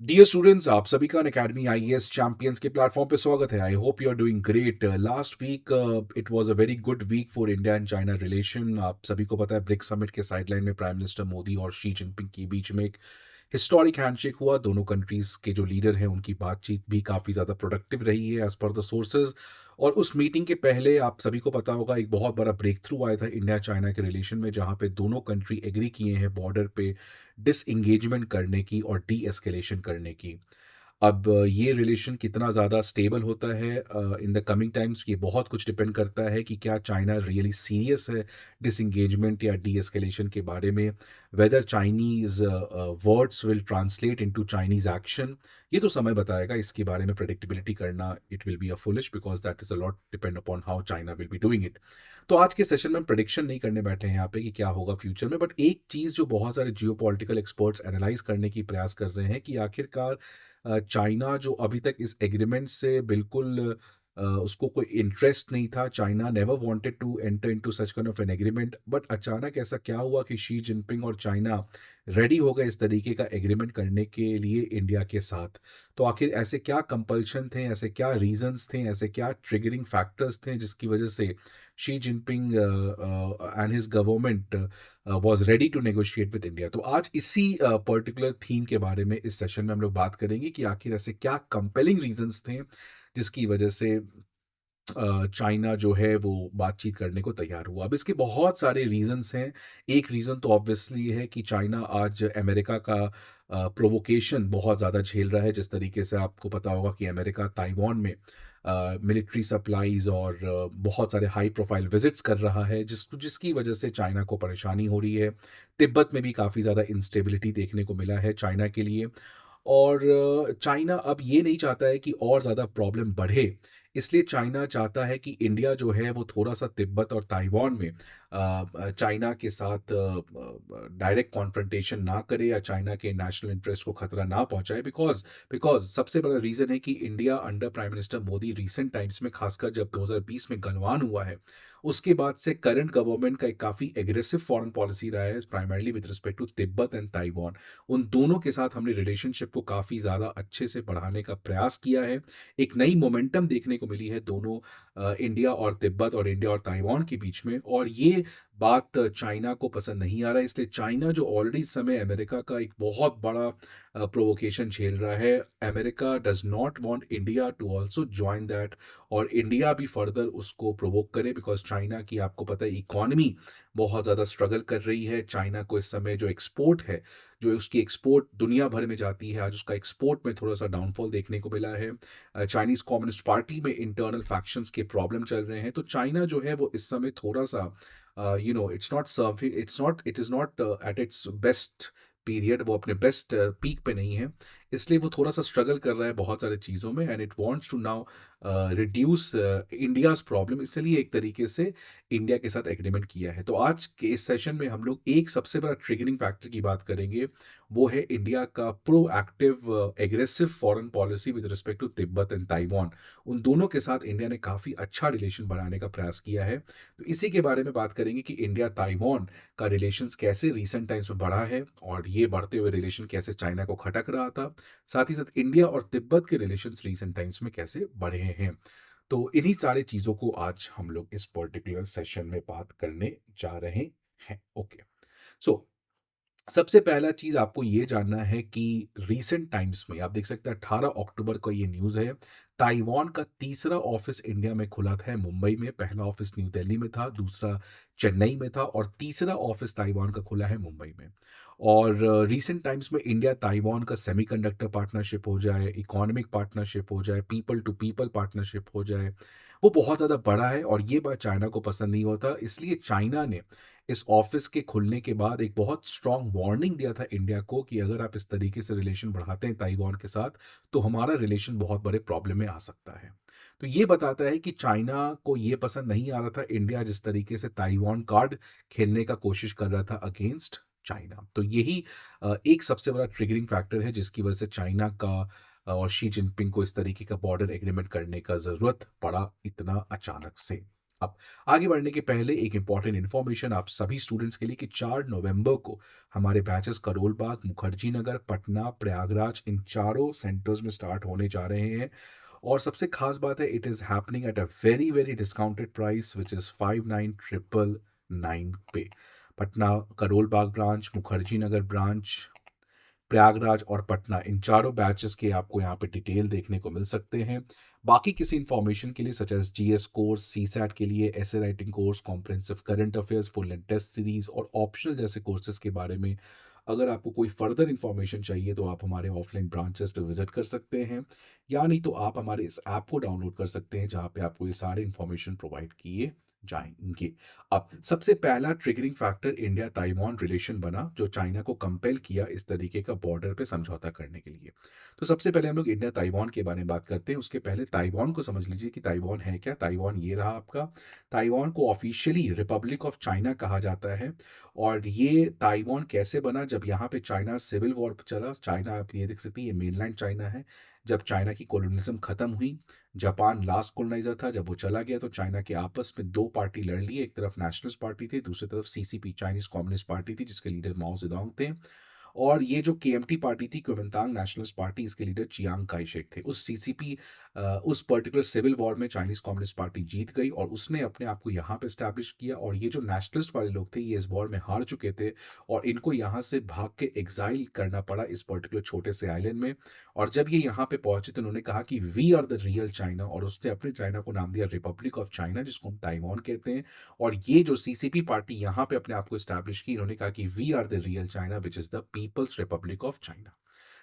Dear students, आप सभी का अनअकैडमी आईएएस चैंपियंस के प्लेटफॉर्म पे स्वागत है। I hope you are doing great. Last week it was a very good week for India and China relation. आप सभी को पता है, ब्रिक्स समिट के साइडलाइन में प्राइम मिनिस्टर मोदी और शी जिनपिंग के बीच में एक हिस्टोरिक हैंडशेक हुआ। दोनों कंट्रीज के जो लीडर हैं उनकी बातचीत भी काफ़ी ज़्यादा प्रोडक्टिव रही है एज पर द सोर्सेज। और उस मीटिंग के पहले आप सभी को पता होगा, एक बहुत बड़ा ब्रेक थ्रू आया था इंडिया चाइना के रिलेशन में, जहाँ पे दोनों कंट्री एग्री किए हैं बॉर्डर पे डिसएंगेजमेंट करने की और डी एस्केलेशन करने की। अब ये रिलेशन कितना ज़्यादा स्टेबल होता है इन द कमिंग टाइम्स, ये बहुत कुछ डिपेंड करता है कि क्या चाइना रियली सीरियस है डिसएंगेजमेंट या डी एस्केलेशन के बारे में। Whether Chinese words will translate into Chinese action, ये तो समय बताएगा। इसके बारे में प्रेडिक्टेबिलिटी करना it will be a foolish, because that is a lot depend upon how China will be doing it. तो आज के सेशन में हम प्रेडिक्शन नहीं करने बैठे हैं यहाँ पे कि क्या होगा फ्यूचर में, बट एक चीज़ जो बहुत सारे जियो पॉलिटिकल एक्सपर्ट्स एनालाइज करने की प्रयास कर रहे हैं कि आखिरकार चाइना जो अभी तक इस एग्रीमेंट से बिल्कुल उसको कोई इंटरेस्ट नहीं था। China never wanted to enter into such kind of an agreement, but अचानक ऐसा क्या हुआ कि शी जिनपिंग और चाइना रेडी हो गए इस तरीके का एग्रीमेंट करने के लिए इंडिया के साथ। तो आखिर ऐसे क्या कंपल्शन थे, ऐसे क्या रीजंस थे, ऐसे क्या ट्रिगरिंग फैक्टर्स थे जिसकी वजह से Xi Jinping and his government was ready to negotiate with India. तो आज इसी पर्टिकुलर थीम के बारे में इस सेशन में हम लोग बात करेंगे कि आखिर ऐसे क्या कंपेलिंग रीजंस थे जिसकी वजह से चाइना जो है वो बातचीत करने को तैयार हुआ। अब इसके बहुत सारे रीजंस हैं। एक रीज़न तो ऑब्वियसली है कि चाइना आज अमेरिका का प्रोवोकेशन बहुत ज़्यादा झेल रहा है। जिस तरीके से आपको पता होगा कि अमेरिका ताइवान में मिलिट्री सप्लाईज और बहुत सारे हाई प्रोफाइल विजिट्स कर रहा है, जिसकी वजह से चाइना को परेशानी हो रही है। तिब्बत में भी काफ़ी ज़्यादा इंस्टेबिलिटी देखने को मिला है चाइना के लिए। और चाइना अब ये नहीं चाहता है कि और ज़्यादा प्रॉब्लम बढ़े, इसलिए चाइना चाहता है कि इंडिया जो है वो थोड़ा-सा तिब्बत और ताइवान में चाइना के साथ डायरेक्ट कॉन्फ्रंटेशन ना करे या चाइना के नेशनल इंटरेस्ट को खतरा ना पहुँचाए। बिकॉज़ बिकॉज़ सबसे बड़ा रीज़न है कि India under prime minister Modi recent times में, खासकर जब 2020 में गलवान हुआ है, उसके बाद से करंट गवर्नमेंट का एक काफ़ी एग्रेसिव फॉरेन पॉलिसी रहा है, primarily with respect to Tibet and Taiwan. उन दोनों के साथ हमने रिलेशनशिप को काफ़ी ज़्यादा अच्छे से बढ़ाने का प्रयास किया है। एक नई मोमेंटम देखने को मिली है दोनों इंडिया और तिब्बत और इंडिया और ताइवान के बीच में, और ये बात चाइना को पसंद नहीं आ रहा है। इसलिए चाइना जो ऑलरेडी इस समय अमेरिका का एक बहुत बड़ा प्रोवोकेशन झेल रहा है, America does not want India to also join that, और इंडिया भी फर्दर उसको प्रोवोक करे, बिकॉज़ चाइना की आपको पता है इकोनॉमी बहुत ज़्यादा स्ट्रगल कर रही है। चाइना को इस समय जो एक्सपोर्ट है, जो उसकी एक्सपोर्ट दुनिया भर में जाती है, आज उसका एक्सपोर्ट में थोड़ा-सा डाउनफॉल देखने को मिला है। चाइनीज़ कम्युनिस्ट पार्टी में इंटरनल फैक्शंस के प्रॉब्लम चल रहे हैं। तो चाइना जो है वो इस समय थोड़ा-सा it is not at its best period, वो अपने बेस्ट पीक पे नहीं है। इसलिए वो थोड़ा-सा स्ट्रगल कर रहा है बहुत सारी चीज़ों में, and it wants to now reduce India's problem. इसलिए एक तरीके से इंडिया के साथ एग्रीमेंट किया है। तो आज के इस सेशन में हम लोग एक सबसे बड़ा ट्रिगरिंग फैक्टर की बात करेंगे, वो है इंडिया का proactive aggressive foreign policy with respect to Tibet and Taiwan. उन दोनों के साथ इंडिया ने काफ़ी अच्छा रिलेशन बढ़ाने का प्रयास किया है। तो इसी के बारे में बात करेंगे कि इंडिया ताइवान का रिलेशंस कैसे रिसेंट टाइम्स में बढ़ा है, और ये बढ़ते हुए रिलेशन कैसे चाइना को खटक रहा था। साथ ही साथ इंडिया और तिब्बत के रिलेशंस रिसेंट टाइम्स में कैसे बढ़े हैं। तो इन्हीं सारी चीज़ों को आज हम लोग इस पर्टिकुलर सेशन में बात करने जा रहे हैं। ओके, सो सबसे पहला चीज़ आपको ये जानना है कि रीसेंट टाइम्स में आप देख सकते हैं 18 अक्टूबर को ये न्यूज़ है, ताइवान का तीसरा ऑफिस इंडिया में खुला था मुंबई में। पहला ऑफिस न्यू दिल्ली में था, दूसरा चेन्नई में था, और तीसरा ऑफिस ताइवान का खुला है मुंबई में। और रीसेंट टाइम्स में इंडिया ताइवान का सेमीकंडक्टर पार्टनरशिप हो जाए, इकोनॉमिक पार्टनरशिप हो जाए, पीपल टू पीपल पार्टनरशिप हो जाए, वो बहुत ज़्यादा बड़ा है, और ये बात चाइना को पसंद नहीं होता। इसलिए चाइना ने इस ऑफिस के खुलने के बाद एक बहुत स्ट्रांग वार्निंग दिया था इंडिया को कि अगर आप इस तरीके से रिलेशन बढ़ाते हैं ताइवान के साथ, तो हमारा रिलेशन बहुत बड़े प्रॉब्लम में आ सकता है। तो ये बताता है कि चाइना को ये पसंद नहीं आ रहा था इंडिया जिस तरीके से ताइवान कार्ड खेलने का कोशिश कर रहा था अगेंस्ट चाइना। तो यही एक सबसे बड़ा ट्रिगरिंग फैक्टर है जिसकी वजह से चाइना का और शी जिनपिंग को इस तरीके का बॉर्डर एग्रीमेंट करने का ज़रूरत पड़ा इतना अचानक से। अब आगे बढ़ने के पहले एक इम्पॉर्टेंट इन्फॉर्मेशन आप सभी स्टूडेंट्स के लिए कि 4 नवंबर को हमारे बैचेस करोल बाग, मुखर्जी नगर, पटना, प्रयागराज इन चारों सेंटर्स में स्टार्ट होने जा रहे हैं। और सबसे खास बात है, it is happening at a very very discounted price which is 59,999 पे। पटना करोल बाग ब्रांच, मुखर्जी नगर ब्रांच, प्रयागराज और पटना इन चारों बैचेस के आपको यहाँ पे डिटेल देखने को मिल सकते हैं। बाकी किसी इन्फॉर्मेशन के लिए such as GS course, CSAT के लिए ऐसे writing course, comprehensive current affairs, full and test series और ऑप्शनल जैसे कोर्सेज के बारे में अगर आपको कोई फर्दर इन्फॉर्मेशन चाहिए तो आप हमारे ऑफलाइन ब्रांचेस पे विजिट कर सकते हैं, या नहीं तो आप हमारे इस ऐप को डाउनलोड कर सकते हैं जहाँ पे आपको ये सारे इन्फॉर्मेशन प्रोवाइड किए जाएंगे। अब सबसे पहला triggering factor India Taiwan relation बना जो चाइना को कंपेल किया इस तरीके का बॉर्डर पे समझौता करने के लिए। तो सबसे पहले हम लोग इंडिया ताइवान के बारे में बात करते हैं। उसके पहले ताइवान को समझ लीजिए कि ताइवान है क्या। ताइवान ये रहा आपका। ताइवान को ऑफिशियली रिपब्लिक ऑफ चाइना कहा जाता है। और ये ताइवान कैसे बना, जब यहाँ पे चाइना सिविल वॉर चला। चाइना आप ये देख सकते हैं, ये मेनलैंड चाइना है। जब चाइना की कोलोनिज्म खत्म हुई, जापान लास्ट कॉलोनाइजर था, जब वो चला गया तो चाइना के आपस में दो पार्टी लड़ ली। एक तरफ नेशनलिस्ट पार्टी थी, दूसरी तरफ सीसीपी चाइनीज कम्युनिस्ट पार्टी थी जिसके लीडर माओ जेडोंग थे। और ये जो केएमटी पार्टी थी, क्विमिंतांग नेशनलिस्ट पार्टी, इसके लीडर चियांग काई शेक थे। उस सीसीपी उस पर्टिकुलर सिविल वॉर में चाइनीज कम्युनिस्ट पार्टी जीत गई और उसने अपने आप को यहाँ पे स्टैब्लिश किया। और ये जो नेशनलिस्ट वाले लोग थे ये इस वॉर में हार चुके थे और इनको यहाँ से भाग के एग्जाइल करना पड़ा इस पर्टिकुलर छोटे से आइलैंड में। और जब ये यहाँ पे पहुंचे तो उन्होंने कहा कि we are the real China, और उसने अपने चाइना को नाम दिया रिपब्लिक ऑफ चाइना, जिसको हम ताइवान कहते हैं। और ये जो सीसीपी पार्टी यहाँ पे अपने आप को स्टैब्लिश की, इन्होंने कहा कि we are the real China which is the People's Republic of China.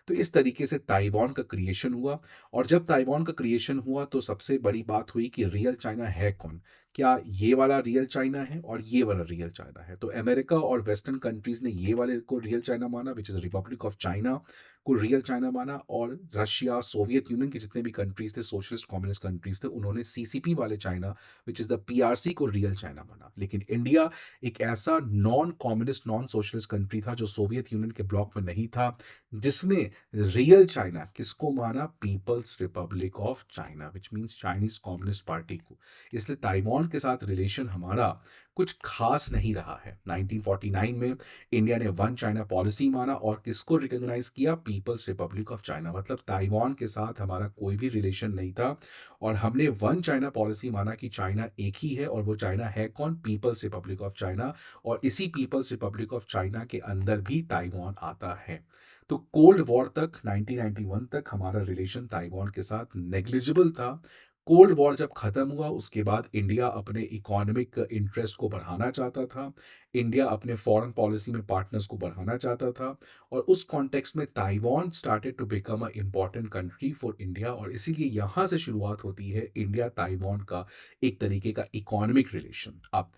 तो इस तरीके से ताइवान का क्रिएशन हुआ। और जब ताइवान का क्रिएशन हुआ तो सबसे बड़ी बात हुई कि रियल चाइना है कौन। क्या ये वाला रियल चाइना है और ये वाला रियल चाइना है। तो अमेरिका और वेस्टर्न कंट्रीज ने ये वाले को रियल चाइना माना which is Republic of China को रियल चाइना माना। और रशिया, सोवियत यूनियन के जितने भी कंट्रीज थे, सोशलिस्ट कम्युनिस्ट कंट्रीज थे, उन्होंने सीसीपी वाले China which is the PRC को रियल चाइना माना। लेकिन इंडिया एक ऐसा non communist non socialist country था जो सोवियत यूनियन के ब्लॉक में नहीं था, जिसने रियल चाइना किसको माना, People's Republic of China which means Chinese Communist Party को। इसलिए ताइवान के साथ रिलेशन हमारा कुछ खास नहीं रहा है। 1949 में इंडिया ने वन चाइना पॉलिसी माना और किसको रिकॉग्नाइज किया, पीपल्स रिपब्लिक ऑफ चाइना। मतलब ताइवान के साथ हमारा कोई भी रिलेशन नहीं था और हमने वन चाइना पॉलिसी माना कि चाइना एक ही है और वो चाइना है कौन, पीपल्स रिपब्लिक ऑफ चाइना। और इसी पीपल्स रिपब्लिक ऑफ चाइना के अंदर भी ताइवान आता है। तो कोल्ड वॉर तक 1991 तक हमारा रिलेशन ताइवान के साथ नेग्लिजिबल था। कोल्ड वॉर जब खत्म हुआ उसके बाद इंडिया अपने इकोनॉमिक इंटरेस्ट को बढ़ाना चाहता था। इंडिया अपने फॉरेन पॉलिसी में पार्टनर्स को बढ़ाना चाहता था। और उस कॉन्टेक्स्ट में Taiwan started to become a important country for India. और इसीलिए यहाँ से शुरुआत होती है इंडिया ताइवान का एक तरीके का इकोनॉमिक रिलेशन। अब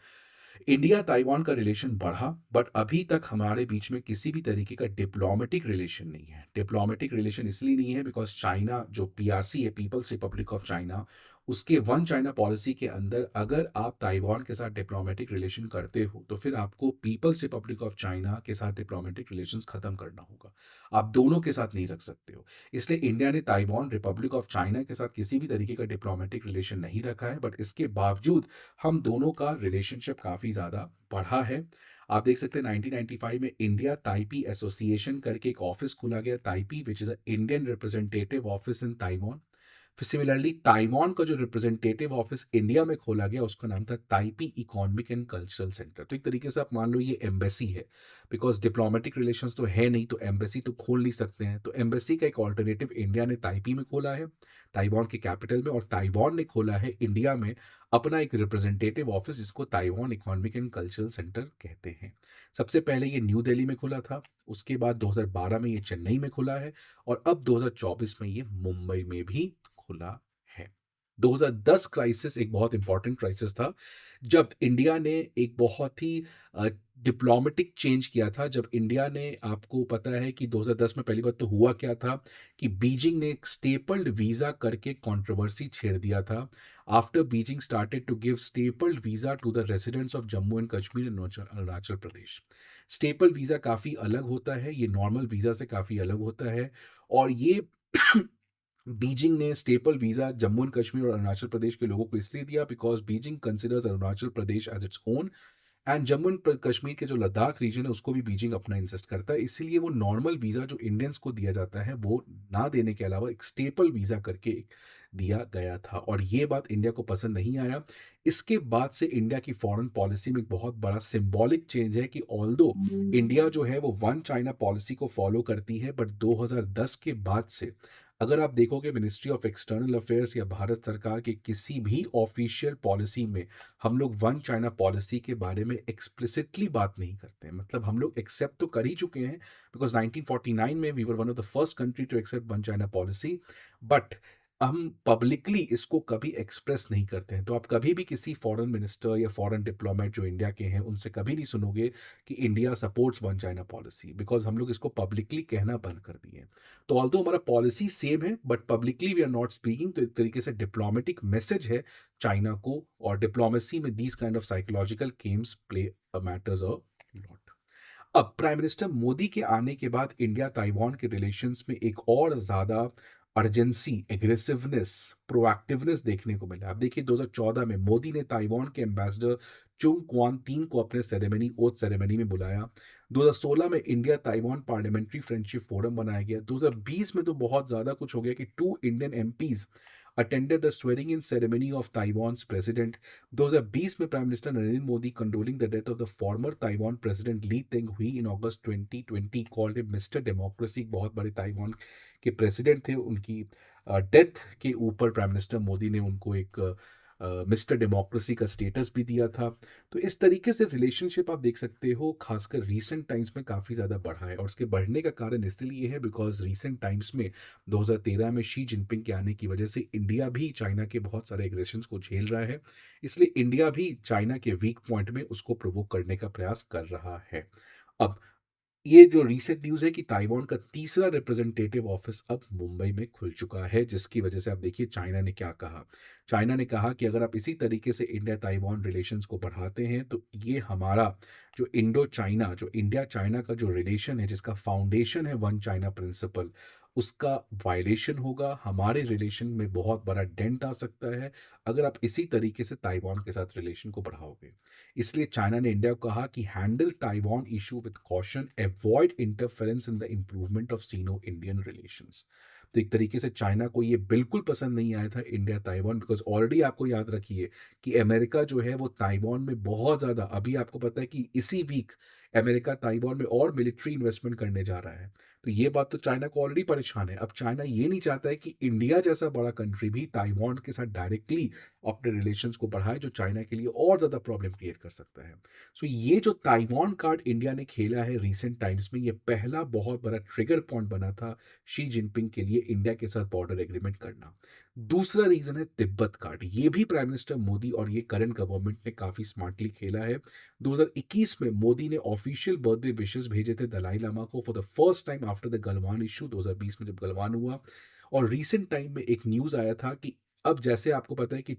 इंडिया ताइवान का रिलेशन बढ़ा, बट अभी तक हमारे बीच में किसी भी तरीके का डिप्लोमेटिक रिलेशन नहीं है। डिप्लोमेटिक रिलेशन इसलिए नहीं है बिकॉज चाइना जो पीआरसी है, पीपल्स रिपब्लिक ऑफ चाइना, उसके वन चाइना पॉलिसी के अंदर अगर आप ताइवान के साथ डिप्लोमेटिक रिलेशन करते हो तो फिर आपको पीपल्स रिपब्लिक ऑफ चाइना के साथ डिप्लोमेटिक रिलेशंस खत्म करना होगा। आप दोनों के साथ नहीं रख सकते हो। इसलिए इंडिया ने ताइवान रिपब्लिक ऑफ चाइना के साथ किसी भी तरीके का डिप्लोमेटिक रिलेशन नहीं रखा है, बट इसके बावजूद हम दोनों का रिलेशनशिप काफ़ी ज़्यादा बढ़ा है। आप देख सकते हैं 1995 में इंडिया ताइपी एसोसिएशन करके एक ऑफिस खोला गया, Taipei which is a Indian representative office in Taiwan. फिर सिमिलरली ताइवान का जो रिप्रेजेंटेटिव ऑफिस इंडिया में खोला गया उसका नाम था Taipei economic and cultural centre. तो एक तरीके से आप मान लो ये एम्बेसी है, बिकॉज डिप्लोमेटिक रिलेशंस तो है नहीं तो एम्बेसी तो खोल नहीं सकते हैं। तो एम्बेसी का एक ऑल्टरनेटिव इंडिया ने ताइपी में खोला है, ताइवान के कैपिटल में, और ताइवान ने खोला है इंडिया में अपना एक रिप्रेजेंटेटिव ऑफिस जिसको Taiwan economic and cultural centre कहते हैं। सबसे पहले ये न्यू दिल्ली में खुला था, उसके बाद 2012 में ये चेन्नई में खुला है और अब 2024 में ये मुंबई में भी खुला है। 2010 क्राइसिस एक बहुत इंपॉर्टेंट क्राइसिस था जब इंडिया ने एक बहुत ही डिप्लोमेटिक चेंज किया था। जब इंडिया ने, आपको पता है कि 2010 में पहली बात तो हुआ क्या था कि बीजिंग ने एक स्टेपल्ड वीज़ा करके कंट्रोवर्सी छेड़ दिया था। After Beijing started to give stapled visa to the residents of Jammu and Kashmir and Arunachal Pradesh. Staple visa काफ़ी अलग होता है, ये नॉर्मल वीज़ा से काफ़ी अलग होता है। और ये बीजिंग ने staple visa Jammu and Kashmir और अरुणाचल प्रदेश के लोगों को इसलिए दिया because Beijing considers Arunachal Pradesh as its own and Jammu and Kashmir के जो लद्दाख रीजन है उसको भी बीजिंग अपना इंसिस्ट करता है, इसीलिए वो नॉर्मल वीज़ा जो इंडियंस को दिया जाता है वो ना देने के अलावा एक स्टेपल वीज़ा करके दिया गया था और ये बात इंडिया को पसंद नहीं आया। इसके बाद से इंडिया की फॉरेन पॉलिसी में एक बहुत बड़ा सिंबॉलिक चेंज है कि ऑल्दो इंडिया जो है वो वन चाइना पॉलिसी को फॉलो करती है, बट 2010 के बाद से अगर आप देखोगे मिनिस्ट्री ऑफ एक्सटर्नल अफेयर्स या भारत सरकार के किसी भी ऑफिशियल पॉलिसी में हम लोग वन चाइना पॉलिसी के बारे में एक्सप्लिसिटली बात नहीं करते हैं। मतलब हम लोग एक्सेप्ट तो कर ही चुके हैं बिकॉज 1949 में we were one of the first country to accept one China policy, but हम पब्लिकली इसको कभी एक्सप्रेस नहीं करते हैं। तो आप कभी भी किसी फॉरेन मिनिस्टर या फॉरेन डिप्लोमेट जो इंडिया के हैं उनसे कभी नहीं सुनोगे कि India supports one China policy, because हम लोग इसको पब्लिकली कहना बंद कर दिए हैं। तो ऑल्दो हमारा पॉलिसी सेम है but publicly we are not speaking, तो एक तरीके से डिप्लोमेटिक मैसेज है चाइना को, और डिप्लोमेसी में these kind of psychological games play matters a lot. अब प्राइम मिनिस्टर मोदी के आने के बाद इंडिया ताइवान के रिलेशंस में एक और ज्यादा अर्जेंसी, एग्रेसिवनेस, प्रोएक्टिवनेस देखने को मिला। अब देखिए 2014 में मोदी ने ताइवान के एम्बेसडर चुंग क्वान तीन को अपने सेरेमनी ओथ सेरेमनी में बुलाया। 2016 में India Taiwan parliamentary friendship forum बनाया गया। 2020 में तो बहुत ज्यादा कुछ हो गया कि 2 Indian MPs attended the swearing in ceremony of Taiwan's president। 2020 में prime minister Narendra Modi condoling the death of the former Taiwan president Lee Teng Hui in August 2020 called him mister democracy. बहुत बड़े ताइवान के प्रेसिडेंट थे, उनकी death के ऊपर prime minister Modi ने उनको एक मिस्टर डेमोक्रेसी का स्टेटस भी दिया था। तो इस तरीके से रिलेशनशिप आप देख सकते हो खासकर रीसेंट टाइम्स में काफ़ी ज़्यादा बढ़ा है, और उसके बढ़ने का कारण इसलिए है बिकॉज रीसेंट टाइम्स में 2013 में शी जिनपिंग के आने की वजह से इंडिया भी चाइना के बहुत सारे एग्रेशंस को झेल रहा है, इसलिए इंडिया भी चाइना के वीक पॉइंट में उसको प्रोवोक करने का प्रयास कर रहा है। अब ये जो रीसेंट न्यूज़ है कि ताइवान का तीसरा रिप्रेजेंटेटिव ऑफिस अब मुंबई में खुल चुका है, जिसकी वजह से आप देखिए चाइना ने क्या कहा। चाइना ने कहा कि अगर आप इसी तरीके से इंडिया ताइवान रिलेशंस को बढ़ाते हैं तो ये हमारा जो इंडो चाइना, जो इंडिया चाइना का जो रिलेशन है जिसका फाउंडेशन है वन चाइना प्रिंसिपल, उसका वायलेशन होगा, हमारे रिलेशन में बहुत बड़ा डेंट आ सकता है अगर आप इसी तरीके से ताइवान के साथ रिलेशन को बढ़ाओगे। इसलिए चाइना ने इंडिया को कहा कि handle Taiwan issue with caution, avoid interference in the improvement of Sino Indian relations. तो एक तरीके से चाइना को ये बिल्कुल पसंद नहीं आया था इंडिया ताइवान, बिकॉज ऑलरेडी आपको याद रखिए कि अमेरिका जो है वो ताइवान में बहुत ज़्यादा, अभी आपको पता है कि इसी वीक अमेरिका ताइवान में और मिलिट्री इन्वेस्टमेंट करने जा रहा है। तो ये बात तो चाइना को ऑलरेडी परेशान है। अब चाइना ये नहीं चाहता है कि इंडिया जैसा बड़ा कंट्री भी ताइवान के साथ डायरेक्टली अपने रिलेशंस को बढ़ाए, जो चाइना के लिए और ज़्यादा प्रॉब्लम क्रिएट कर सकता है। सो ये जो ताइवान कार्ड इंडिया ने खेला है रिसेंट टाइम्स में, ये पहला बहुत बड़ा ट्रिगर पॉइंट बना था शी जिनपिंग के लिए इंडिया के साथ बॉर्डर एग्रीमेंट करना। दूसरा रीजन है तिब्बत कार्ड। ये भी प्राइम मिनिस्टर मोदी और ये करंट गवर्नमेंट ने काफ़ी स्मार्टली खेला है। 2021 में मोदी ने ऑफिशियल बर्थडे विशेस भेजे थे दलाई लामा को for the first time after the Galwan issue, 2020 में जब गलवान हुआ। और रिसेंट टाइम में एक न्यूज़ आया था कि अब जैसे आपको पता है कि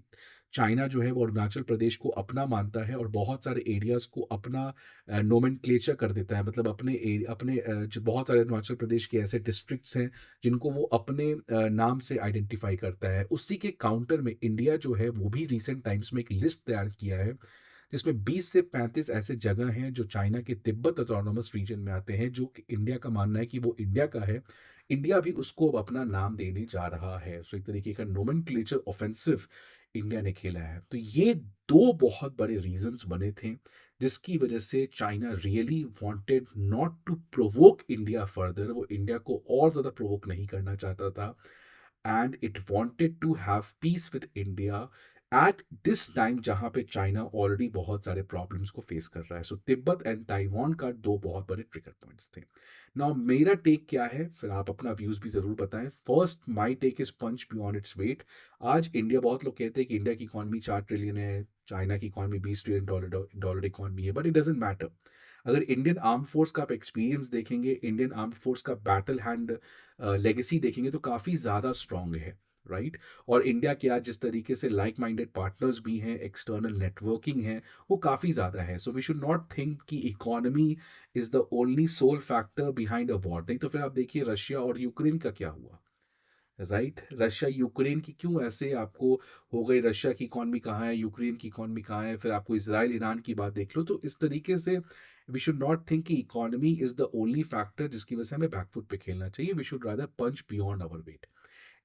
चाइना जो है वो अरुणाचल प्रदेश को अपना मानता है और बहुत सारे एरियाज़ को अपना नोमेनक्लेचर कर देता है, मतलब जो बहुत सारे अरुणाचल प्रदेश के ऐसे डिस्ट्रिक्ट्स हैं जिनको वो अपने नाम से आइडेंटिफाई करता है। उसी के काउंटर में इंडिया जो है वो भी रिसेंट टाइम्स में एक लिस्ट तैयार किया है जिसमें 20 से 35 ऐसे जगह हैं जो चाइना के तिब्बत ऑटोनॉमस रीजन में आते हैं, जो कि इंडिया का मानना है कि वो इंडिया का है। इंडिया भी उसको अब अपना नाम देने जा रहा है। सो एक तरीके का नोमेनक्लेचर ऑफेंसिव इंडिया ने खेला है। तो ये दो बहुत बड़े रीजंस बने थे जिसकी वजह से China really wanted not to provoke India further. वो इंडिया को और ज़्यादा प्रोवोक नहीं करना चाहता था and it wanted to have peace with India at this time जहां पे चाइना ऑलरेडी बहुत सारे प्रॉब्लम्स को फेस कर रहा है। सो तिब्बत एंड ताइवान का दो बहुत बड़े ट्रिगर पॉइंट्स थे। नाउ मेरा टेक क्या है, फिर आप अपना व्यूज भी जरूर बताएं। First, my take is punch beyond its weight. आज इंडिया, बहुत लोग कहते हैं कि इंडिया की इकॉनमी 4 ट्रिलियन है, चाइना की इकॉनमी 20 ट्रिलियन डॉलर इकॉनमी है, बट इट डजेंट मैटर। अगर इंडियन आर्म फोर्स का आप एक्सपीरियंस देखेंगे, इंडियन आर्म फोर्स का बैटल हैंड लेगेसी देखेंगे तो काफ़ी ज़्यादा स्ट्रांग है, राइट। और इंडिया के आज जिस तरीके से लाइक माइंडेड पार्टनर्स भी हैं, एक्सटर्नल नेटवर्किंग है, वो काफ़ी ज़्यादा है। So we should not think कि economy is the only sole factor behind a war. नहीं तो फिर आप देखिए रशिया और यूक्रेन का क्या हुआ। राइट? रशिया यूक्रेन की क्यों ऐसे आपको हो गई, रशिया की इकॉनमी कहाँ है, यूक्रेन की इकॉनमी कहाँ है, फिर आपको इज़राइल, ईरान की बात देख लो। तो इस तरीके से वी शुड नॉट थिंक कि economy is the only factor जिसकी वजह से हमें बैक फुट पे खेलना चाहिए। We should rather punch beyond our weight.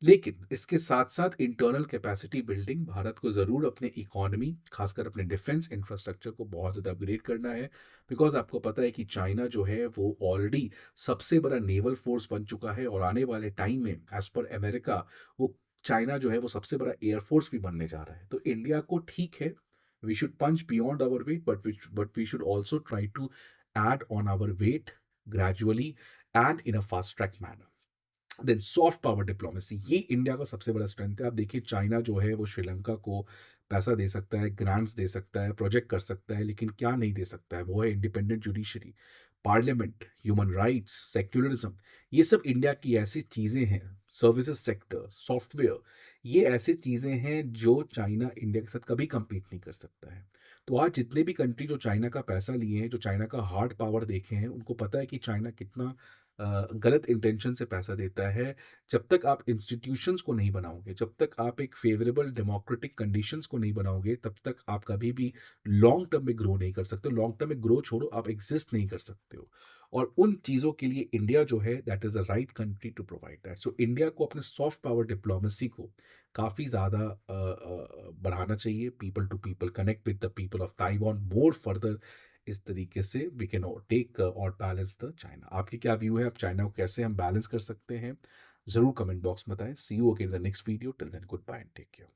लेकिन इसके साथ-साथ इंटरनल कैपेसिटी बिल्डिंग भारत को ज़रूर अपने इकॉनमी, खासकर अपने डिफेंस इंफ्रास्ट्रक्चर को बहुत ज़्यादा अपग्रेड करना है। बिकॉज़ आपको पता है कि चाइना जो है वो ऑलरेडी सबसे बड़ा नेवल फोर्स बन चुका है और आने वाले टाइम में एज़ पर अमेरिका वो चाइना जो है वो सबसे बड़ा एयर फोर्स भी बनने जा रहा है। तो इंडिया को ठीक है, we should punch beyond our weight but we should also try to add on our weight gradually and in a fast track manner. Then soft power diplomacy, ये इंडिया का सबसे बड़ा स्ट्रेंथ है। आप देखिए चाइना जो है वो श्रीलंका को पैसा दे सकता है, ग्रांट्स दे सकता है, प्रोजेक्ट कर सकता है, लेकिन क्या नहीं दे सकता है वो है independent judiciary, parliament, human rights, secularism. ये सब इंडिया की ऐसी चीज़ें हैं, सर्विसेज सेक्टर, सॉफ्टवेयर, ये ऐसी चीज़ें हैं जो चाइना इंडिया के साथ कभी compete नहीं कर सकता है। तो आज जितने भी कंट्री जो चाइना का पैसा लिए हैं, जो चाइना का हार्ड पावर देखे हैं, उनको पता है कि चाइना कितना गलत इंटेंशन से पैसा देता है। जब तक आप इंस्टीट्यूशंस को नहीं बनाओगे, जब तक आप एक फेवरेबल डेमोक्रेटिक कंडीशंस को नहीं बनाओगे, तब तक आप कभी भी लॉन्ग टर्म में ग्रो नहीं कर सकते हो। लॉन्ग टर्म में ग्रो छोड़ो, आप एग्जिस्ट नहीं कर सकते हो। और उन चीज़ों के लिए इंडिया जो है that is the right country to provide that. So India को अपने सॉफ्ट पावर डिप्लोमेसी को काफ़ी ज़्यादा बढ़ाना चाहिए। People to people connect with the people of Taiwan more further. इस तरीके से वी कैन टेक और बैलेंस द चाइना। आपके क्या व्यू है, आप चाइना को कैसे हम बैलेंस कर सकते हैं? ज़रूर कमेंट बॉक्स में बताएं। See you again in the next video. Till then good bye and take care.